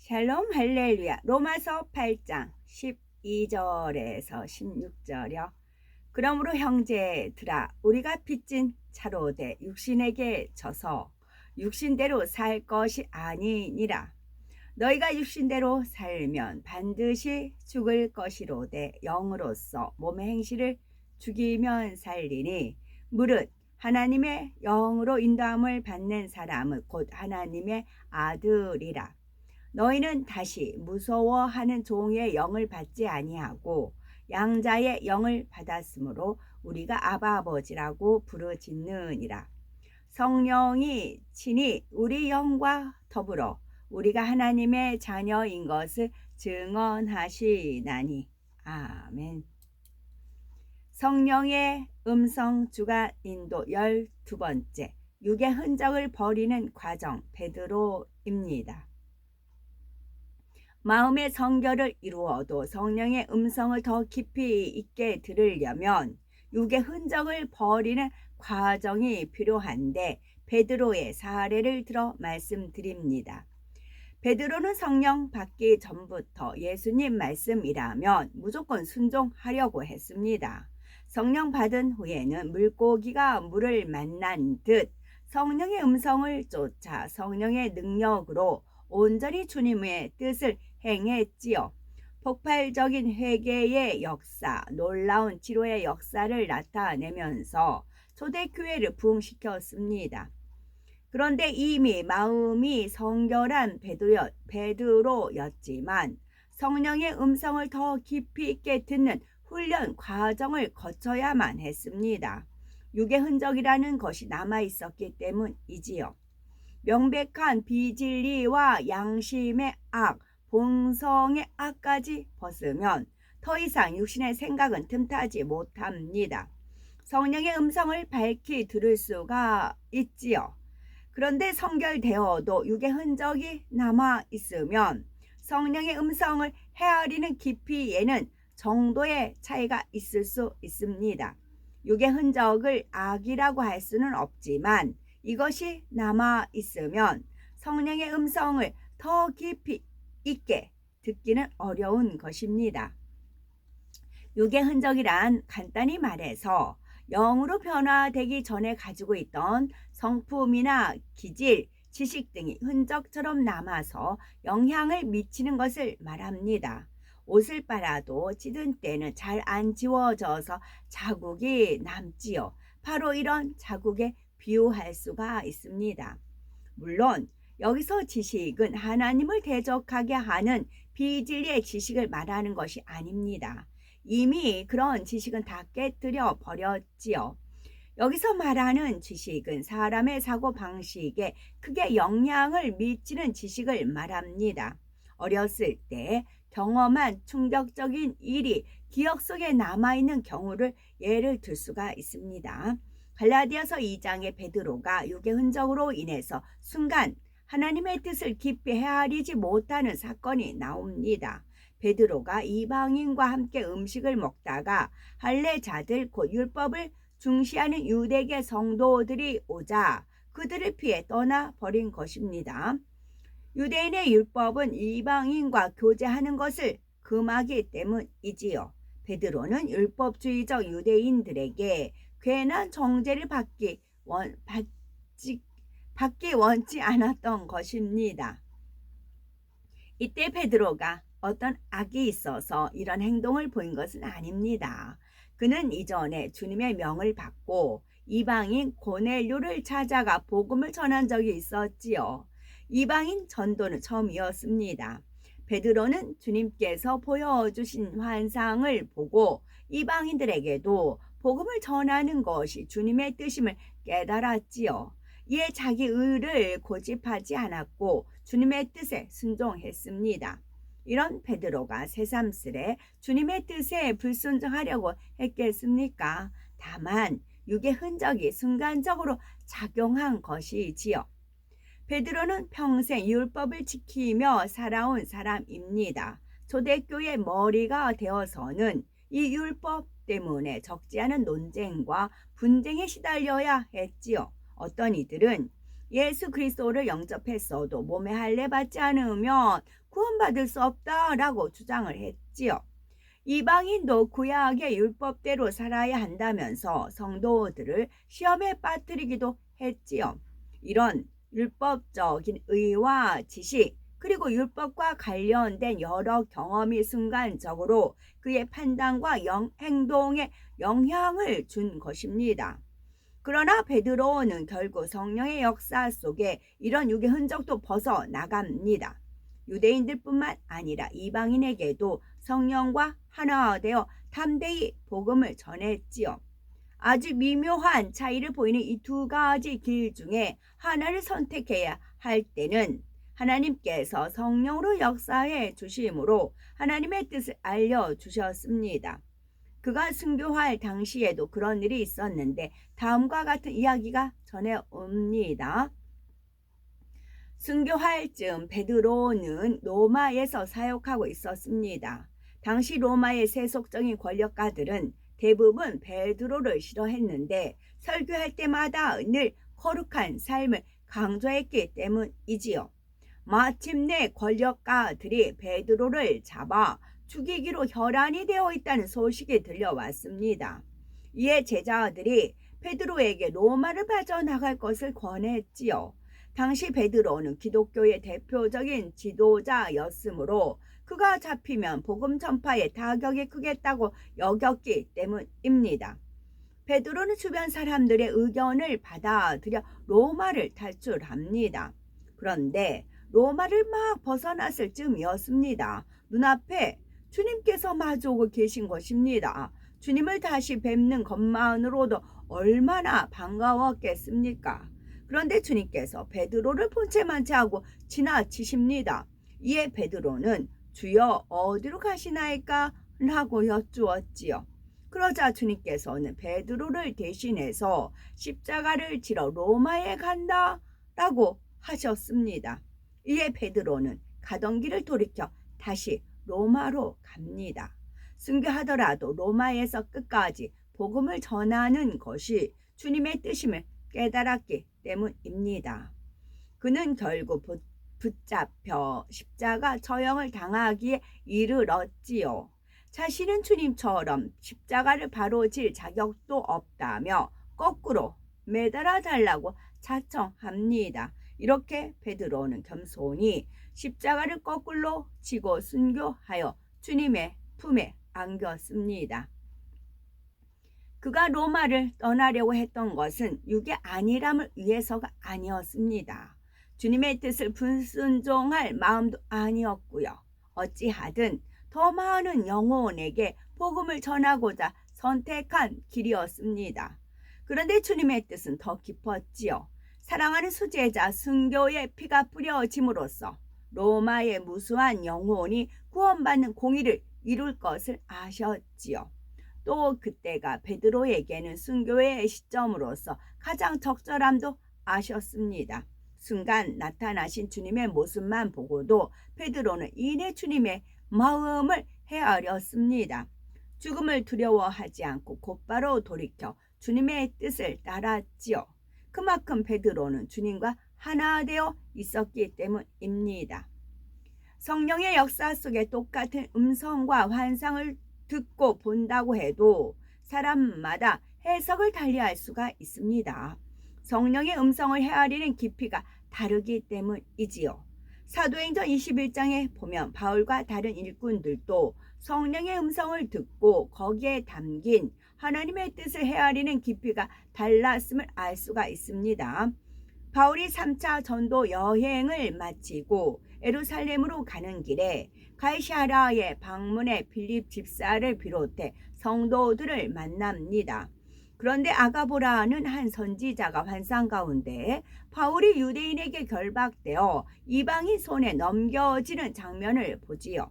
샬롬 할렐루야. 로마서 8장 12절에서 16절이요. 그러므로 형제들아 우리가 빚진 차로되 육신에게 져서 육신대로 살 것이 아니니라. 너희가 육신대로 살면 반드시 죽을 것이로되 영으로서 몸의 행실을 죽이면 살리니 무릇 하나님의 영으로 인도함을 받는 사람은 곧 하나님의 아들이라. 너희는 다시 무서워하는 종의 영을 받지 아니하고 양자의 영을 받았으므로 우리가 아바 아버지라고 부르짖느니라. 성령이 친히 우리 영과 더불어 우리가 하나님의 자녀인 것을 증언하시나니. 아멘. 성령의 음성 주간 인도 12번째, 육의 흔적을 버리는 과정, 베드로입니다. 마음의 성결을 이루어도 성령의 음성을 더 깊이 있게 들으려면 육의 흔적을 버리는 과정이 필요한데 베드로의 사례를 들어 말씀드립니다. 베드로는 성령 받기 전부터 예수님 말씀이라면 무조건 순종하려고 했습니다. 성령 받은 후에는 물고기가 물을 만난 듯 성령의 음성을 쫓아 성령의 능력으로 온전히 주님의 뜻을 행했지요. 폭발적인 회개의 역사, 놀라운 치료의 역사를 나타내면서 초대교회를 부흥시켰습니다. 그런데 이미 마음이 성결한 베드로였지만 성령의 음성을 더 깊이 있게 듣는 훈련 과정을 거쳐야만 했습니다. 육의 흔적이라는 것이 남아있었기 때문이지요. 명백한 비진리와 양심의 악, 본성의 악까지 벗으면 더 이상 육신의 생각은 틈타지 못합니다. 성령의 음성을 밝히 들을 수가 있지요. 그런데 성결되어도 육의 흔적이 남아 있으면 성령의 음성을 헤아리는 깊이에는 정도의 차이가 있을 수 있습니다. 육의 흔적을 악이라고 할 수는 없지만 이것이 남아 있으면 성령의 음성을 더 깊이 있게 듣기는 어려운 것입니다. 육의 흔적이란 간단히 말해서 영으로 변화되기 전에 가지고 있던 성품이나 기질, 지식 등이 흔적처럼 남아서 영향을 미치는 것을 말합니다. 옷을 빨아도 찌든 때는 잘 안 지워져서 자국이 남지요. 바로 이런 자국에 비유할 수가 있습니다. 물론 여기서 지식은 하나님을 대적하게 하는 비진리의 지식을 말하는 것이 아닙니다. 이미 그런 지식은 다 깨뜨려 버렸지요. 여기서 말하는 지식은 사람의 사고방식에 크게 영향을 미치는 지식을 말합니다. 어렸을 때 경험한 충격적인 일이 기억 속에 남아있는 경우를 예를 들 수가 있습니다. 갈라디아서 2장의 베드로가 육의 흔적으로 인해서 순간 하나님의 뜻을 깊이 헤아리지 못하는 사건이 나옵니다. 베드로가 이방인과 함께 음식을 먹다가 할례자들 곧 율법을 중시하는 유대계 성도들이 오자 그들을 피해 떠나버린 것입니다. 유대인의 율법은 이방인과 교제하는 것을 금하기 때문이지요. 베드로는 율법주의적 유대인들에게 괜한 정죄를 받기 원치 않았던 것입니다. 이때 베드로가 어떤 악이 있어서 이런 행동을 보인 것은 아닙니다. 그는 이전에 주님의 명을 받고 이방인 고넬료를 찾아가 복음을 전한 적이 있었지요. 이방인 전도는 처음이었습니다. 베드로는 주님께서 보여주신 환상을 보고 이방인들에게도 복음을 전하는 것이 주님의 뜻임을 깨달았지요. 이에 자기 의를 고집하지 않았고 주님의 뜻에 순종했습니다. 이런 베드로가 새삼스레 주님의 뜻에 불순종하려고 했겠습니까? 다만 육의 흔적이 순간적으로 작용한 것이지요. 베드로는 평생 율법을 지키며 살아온 사람입니다. 초대교회 머리가 되어서는 이 율법 때문에 적지 않은 논쟁과 분쟁에 시달려야 했지요. 어떤 이들은 예수 그리스도를 영접했어도 몸에 할례 받지 않으면 구원받을 수 없다라고 주장을 했지요. 이방인도 구약의 율법대로 살아야 한다면서 성도들을 시험에 빠뜨리기도 했지요. 이런 율법적인 의와 지식 그리고 율법과 관련된 여러 경험이 순간적으로 그의 판단과 행동에 영향을 준 것입니다. 그러나 베드로는 결국 성령의 역사 속에 이런 육의 흔적도 벗어나갑니다. 유대인들뿐만 아니라 이방인에게도 성령과 하나 되어 담대히 복음을 전했지요. 아주 미묘한 차이를 보이는 이 두 가지 길 중에 하나를 선택해야 할 때는 하나님께서 성령으로 역사해 주심으로 하나님의 뜻을 알려주셨습니다. 그가 순교할 당시에도 그런 일이 있었는데 다음과 같은 이야기가 전해옵니다. 순교할 즈음 베드로는 로마에서 사역하고 있었습니다. 당시 로마의 세속적인 권력가들은 대부분 베드로를 싫어했는데 설교할 때마다 늘 거룩한 삶을 강조했기 때문이지요. 마침내 권력가들이 베드로를 잡아 죽이기로 혈안이 되어 있다는 소식이 들려왔습니다. 이에 제자들이 베드로에게 로마를 빠져나갈 것을 권했지요. 당시 베드로는 기독교의 대표적인 지도자였으므로 그가 잡히면 복음 전파에 타격이 크겠다고 여겼기 때문입니다. 베드로는 주변 사람들의 의견을 받아들여 로마를 탈출합니다. 그런데 로마를 막 벗어났을 즈음이었습니다. 눈앞에 주님께서 마주오고 계신 것입니다. 주님을 다시 뵙는 것만으로도 얼마나 반가웠겠습니까? 그런데 주님께서 베드로를 본체만치 하고 지나치십니다. 이에 베드로는 주여 어디로 가시나이까? 라고 여쭈었지요. 그러자 주님께서는 베드로를 대신해서 십자가를 지러 로마에 간다 라고 하셨습니다. 이에 베드로는 가던 길을 돌이켜 다시 로마로 갑니다. 순교하더라도 로마에서 끝까지 복음을 전하는 것이 주님의 뜻임을 깨달았기 때문입니다. 그는 결국 붙잡혀 십자가 처형을 당하기에 이르렀지요. 자신은 주님처럼 십자가를 바로 질 자격도 없다며 거꾸로 매달아 달라고 자청합니다. 이렇게 베드로는 겸손히 십자가를 거꾸로 지고 순교하여 주님의 품에 안겼습니다. 그가 로마를 떠나려고 했던 것은 육의 안일함을 위해서가 아니었습니다. 주님의 뜻을 불순종할 마음도 아니었고요. 어찌하든 더 많은 영혼에게 복음을 전하고자 선택한 길이었습니다. 그런데 주님의 뜻은 더 깊었지요. 사랑하는 수제자 순교의 피가 뿌려짐으로써 로마의 무수한 영혼이 구원받는 공의를 이룰 것을 아셨지요. 또 그때가 베드로에게는 순교의 시점으로서 가장 적절함도 아셨습니다. 순간 나타나신 주님의 모습만 보고도 베드로는 이내 주님의 마음을 헤아렸습니다. 죽음을 두려워하지 않고 곧바로 돌이켜 주님의 뜻을 따랐지요. 그만큼 베드로는 주님과 하나 되어 있었기 때문입니다. 성령의 역사 속에 똑같은 음성과 환상을 듣고 본다고 해도 사람마다 해석을 달리할 수가 있습니다. 성령의 음성을 헤아리는 깊이가 다르기 때문이지요. 사도행전 21장에 보면 바울과 다른 일꾼들도 성령의 음성을 듣고 거기에 담긴 하나님의 뜻을 헤아리는 깊이가 달랐음을 알 수가 있습니다. 바울이 3차 전도 여행을 마치고 예루살렘으로 가는 길에 가이사랴에 방문해 빌립 집사를 비롯해 성도들을 만납니다. 그런데 아가보라는 한 선지자가 환상 가운데 바울이 유대인에게 결박되어 이방인 손에 넘겨지는 장면을 보지요.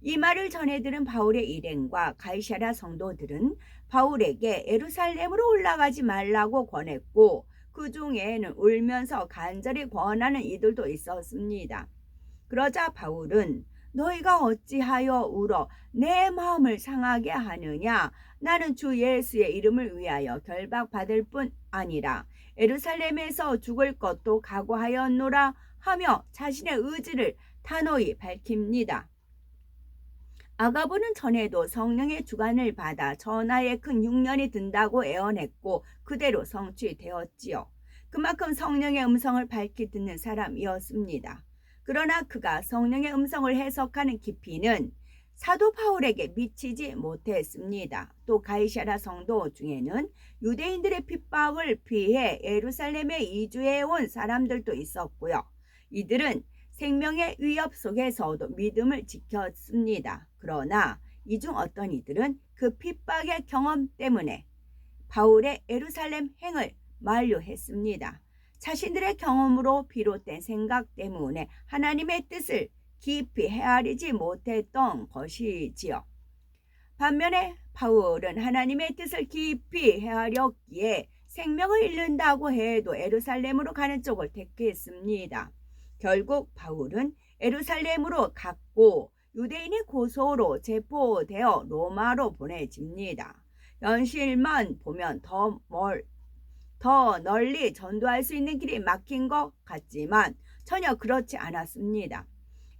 이 말을 전해 들은 바울의 일행과 가이사랴 성도들은 바울에게 예루살렘으로 올라가지 말라고 권했고 그 중에는 울면서 간절히 권하는 이들도 있었습니다. 그러자 바울은 너희가 어찌하여 울어 내 마음을 상하게 하느냐? 나는 주 예수의 이름을 위하여 결박받을 뿐 아니라 예루살렘에서 죽을 것도 각오하였노라 하며 자신의 의지를 단호히 밝힙니다. 아가보는 전에도 성령의 주관을 받아 전하에 큰 흉년이 든다고 애언했고 그대로 성취되었지요. 그만큼 성령의 음성을 밝히 듣는 사람이었습니다. 그러나 그가 성령의 음성을 해석하는 깊이는 사도 바울에게 미치지 못했습니다. 또 가이사랴 성도 중에는 유대인들의 핍박을 피해 예루살렘에 이주해 온 사람들도 있었고요. 이들은 생명의 위협 속에서도 믿음을 지켰습니다. 그러나 이 중 어떤 이들은 그 핍박의 경험 때문에 바울의 예루살렘 행을 만류했습니다. 자신들의 경험으로 비롯된 생각 때문에 하나님의 뜻을 깊이 헤아리지 못했던 것이지요. 반면에 바울은 하나님의 뜻을 깊이 헤아렸기에 생명을 잃는다고 해도 예루살렘으로 가는 쪽을 택했습니다. 결국 바울은 예루살렘으로 갔고 유대인의 고소로 체포되어 로마로 보내집니다. 현실만 보면 더 널리 전도할 수 있는 길이 막힌 것 같지만 전혀 그렇지 않았습니다.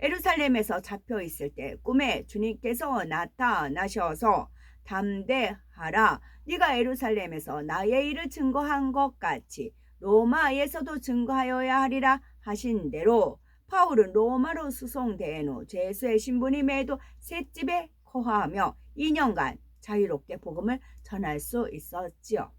예루살렘에서 잡혀 있을 때 꿈에 주님께서 나타나셔서 담대하라, 네가 예루살렘에서 나의 일을 증거한 것 같이 로마에서도 증거하여야 하리라 하신 대로 바울은 로마로 수송된 후 죄수의 신분임에도 셋집에 거하며 2년간 자유롭게 복음을 전할 수 있었지요.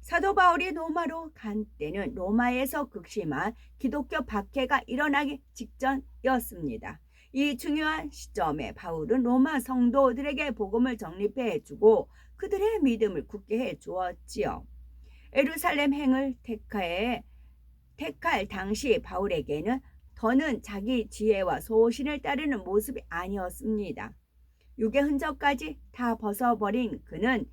사도 바울이 로마로 간 때는 로마에서 극심한 기독교 박해가 일어나기 직전이었습니다. 이 중요한 시점에 바울은 로마 성도들에게 복음을 정립해 주고 그들의 믿음을 굳게 해 주었지요. 예루살렘 행을 택할 당시 바울에게는 더는 자기 지혜와 소신을 따르는 모습이 아니었습니다. 육의 흔적까지 다 벗어버린 그는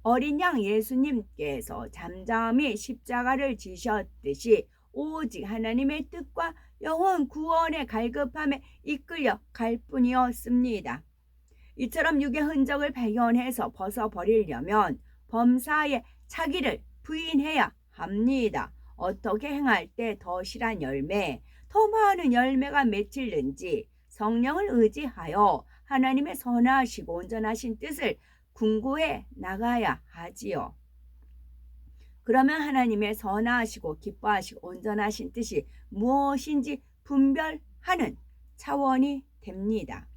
어린 양 예수님께서 잠잠히 십자가를 지셨듯이 오직 하나님의 뜻과 영혼 구원의 갈급함에 이끌려 갈 뿐이었습니다. 이처럼 육의 흔적을 발견해서 벗어버리려면 범사에 차기를 부인해야 합니다. 어떻게 행할 때 더 실한 열매, 더 많은 열매가 맺히는지 성령을 의지하여 하나님의 선하시고 온전하신 뜻을 궁구해 나가야 하지요. 그러면 하나님의 선하시고 기뻐하시고 온전하신 뜻이 무엇인지 분별하는 차원이 됩니다.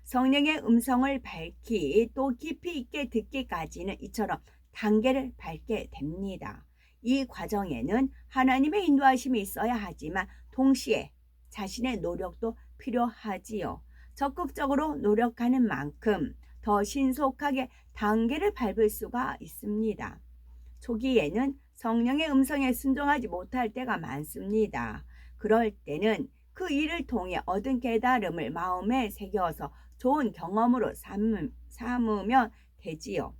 성령의 음성을 밝히 또 깊이 있게 듣기까지는 이처럼 단계를 밟게 됩니다. 이 과정에는 하나님의 인도하심이 있어야 하지만 동시에 자신의 노력도 필요하지요. 적극적으로 노력하는 만큼 더 신속하게 단계를 밟을 수가 있습니다. 초기에는 성령의 음성에 순종하지 못할 때가 많습니다. 그럴 때는 그 일을 통해 얻은 깨달음을 마음에 새겨서 좋은 경험으로 삼으면 되지요.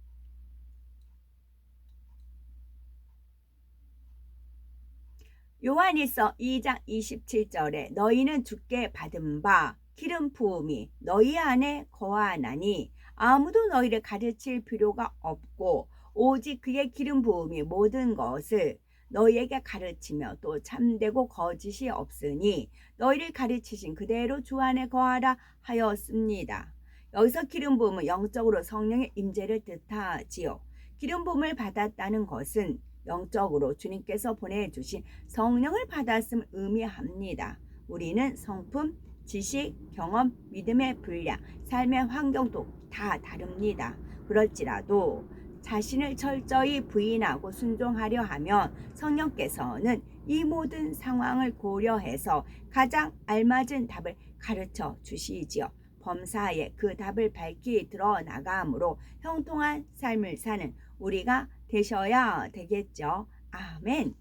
요한일서 2장 27절에 너희는 주께 받은 바 기름 부음이 너희 안에 거하나니 아무도 너희를 가르칠 필요가 없고 오직 그의 기름 부음이 모든 것을 너희에게 가르치며 또 참되고 거짓이 없으니 너희를 가르치신 그대로 주 안에 거하라 하였습니다. 여기서 기름 부음은 영적으로 성령의 임재를 뜻하지요. 기름 부음을 받았다는 것은 영적으로 주님께서 보내주신 성령을 받았음을 의미합니다. 우리는 성품, 지식, 경험, 믿음의 분량, 삶의 환경도 다 다릅니다. 그럴지라도 자신을 철저히 부인하고 순종하려 하면 성령께서는 이 모든 상황을 고려해서 가장 알맞은 답을 가르쳐 주시지요. 범사에 그 답을 밝히 드러나감으로 형통한 삶을 사는 우리가 되셔야 되겠죠. 아멘.